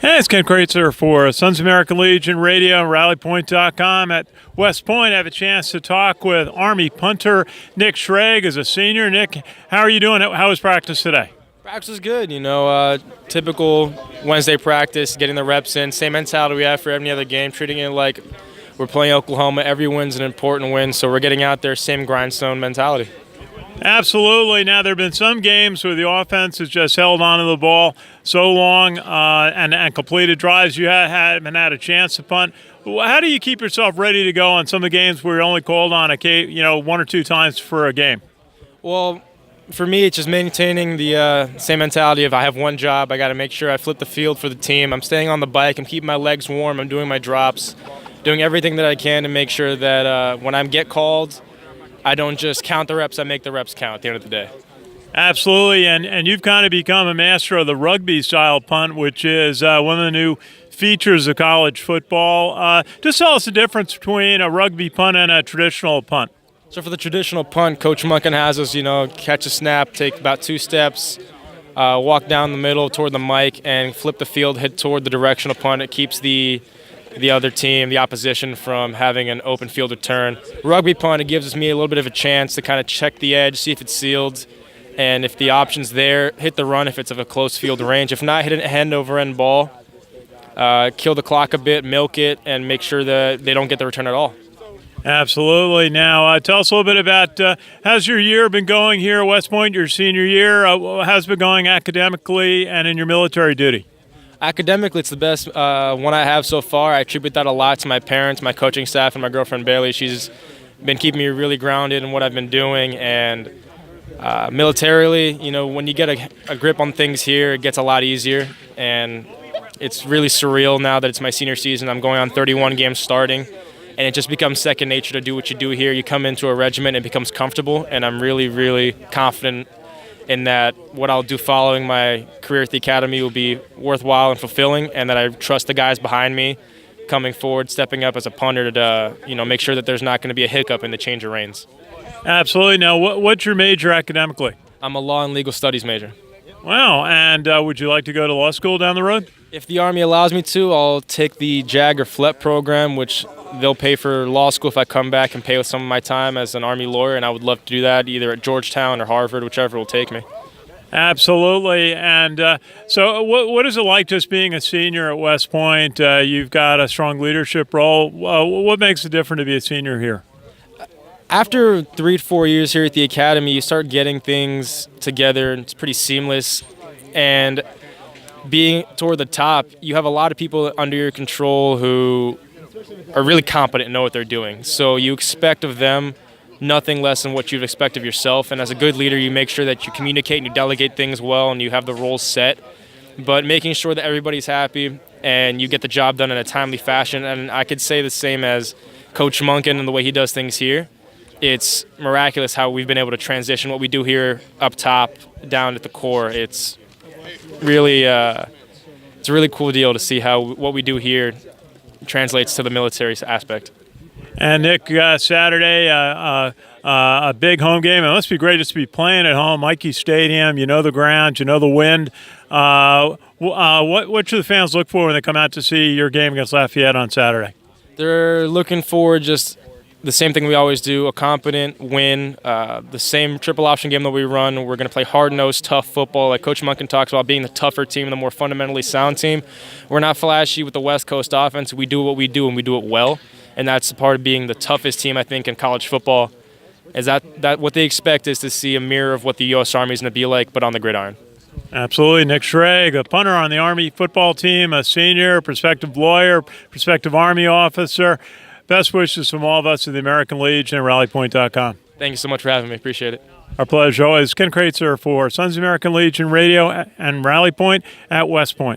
Hey, it's Ken Kraetzer for Sons of American Legion Radio and RallyPoint.com. At West Point, I have a chance to talk with Army punter Nick Schrage as a senior. Nick, how are you doing? How was practice today? Practice was good, typical Wednesday practice, getting the reps in. Same mentality we have for any other game, treating it like we're playing Oklahoma. Every win's an important win, so we're getting out there, same grindstone mentality. Absolutely. Now, there have been some games where the offense has just held onto the ball so long and completed drives you haven't had a chance to punt. How do you keep yourself ready to go on some of the games where you're only called on one or two times for a game? Well, for me, it's just maintaining the same mentality of I have one job. I got to make sure I flip the field for the team. I'm staying on the bike. I'm keeping my legs warm. I'm doing my drops, doing everything that I can to make sure that when I get called, I don't just count the reps, I make the reps count at the end of the day. Absolutely, and you've kind of become a master of the rugby-style punt, which is one of the new features of college football. Just tell us the difference between a rugby punt and a traditional punt. So for the traditional punt, Coach Munkin has us, catch a snap, take about 2 steps, walk down the middle toward the mic, and flip the field, hit toward the directional punt. It keeps the other team, the opposition, from having an open field return. Rugby punt, it gives me a little bit of a chance to kind of check the edge, see if it's sealed, and if the option's there, hit the run if it's of a close field range. If not, hit an end-over-end ball, kill the clock a bit, milk it, and make sure that they don't get the return at all. Absolutely. Now, tell us a little bit about how's your year been going here at West Point, your senior year? How's it been going academically and in your military duty? Academically, it's the best one I have so far. I attribute that a lot to my parents, my coaching staff, and my girlfriend Bailey. She's been keeping me really grounded in what I've been doing. And militarily, when you get a grip on things here, it gets a lot easier. And it's really surreal now that it's my senior season. I'm going on 31 games starting, and it just becomes second nature to do what you do here. You come into a regiment, it becomes comfortable, and I'm really, really confident in that what I'll do following my career at the academy will be worthwhile and fulfilling, and that I trust the guys behind me coming forward, stepping up as a punter to make sure that there's not going to be a hiccup in the change of reins. Absolutely. Now, what's your major academically? I'm a law and legal studies major. Wow. And would you like to go to law school down the road? If the Army allows me to, I'll take the JAG or FLEP program, which they'll pay for law school if I come back and pay with some of my time as an Army lawyer, and I would love to do that either at Georgetown or Harvard, whichever will take me. Absolutely. And so what is it like just being a senior at West Point? You've got a strong leadership role. What makes it different to be a senior here? After 3 to 4 years here at the academy, you start getting things together, and it's pretty seamless. And being toward the top, you have a lot of people under your control who are really competent and know what they're doing. So you expect of them nothing less than what you'd expect of yourself. And as a good leader, you make sure that you communicate and you delegate things well and you have the roles set. But making sure that everybody's happy and you get the job done in a timely fashion. And I could say the same as Coach Munkin and the way he does things here. It's miraculous how we've been able to transition what we do here up top down at the core. It's really it's a really cool deal to see how what we do here translates to the military aspect. And Nick, Saturday, a big home game. It must be great just to be playing at home, Mikey Stadium. You know the ground, you know the wind. What should the fans look for when they come out to see your game against Lafayette on Saturday? They're looking for just the same thing we always do, a competent win, the same triple option game that we run. We're going to play hard-nosed, tough football. Like Coach Munkin talks about being the tougher team, the more fundamentally sound team. We're not flashy with the West Coast offense. We do what we do, and we do it well. And that's part of being the toughest team, I think, in college football. Is that what they expect is to see a mirror of what the U.S. Army is going to be like, but on the gridiron. Absolutely. Nick Schrage, a punter on the Army football team, a senior, prospective lawyer, prospective Army officer. Best wishes from all of us at the American Legion and RallyPoint.com. Thank you so much for having me. Appreciate it. Our pleasure always. Ken Kraetzer for Sons of American Legion Radio and Rally Point at West Point.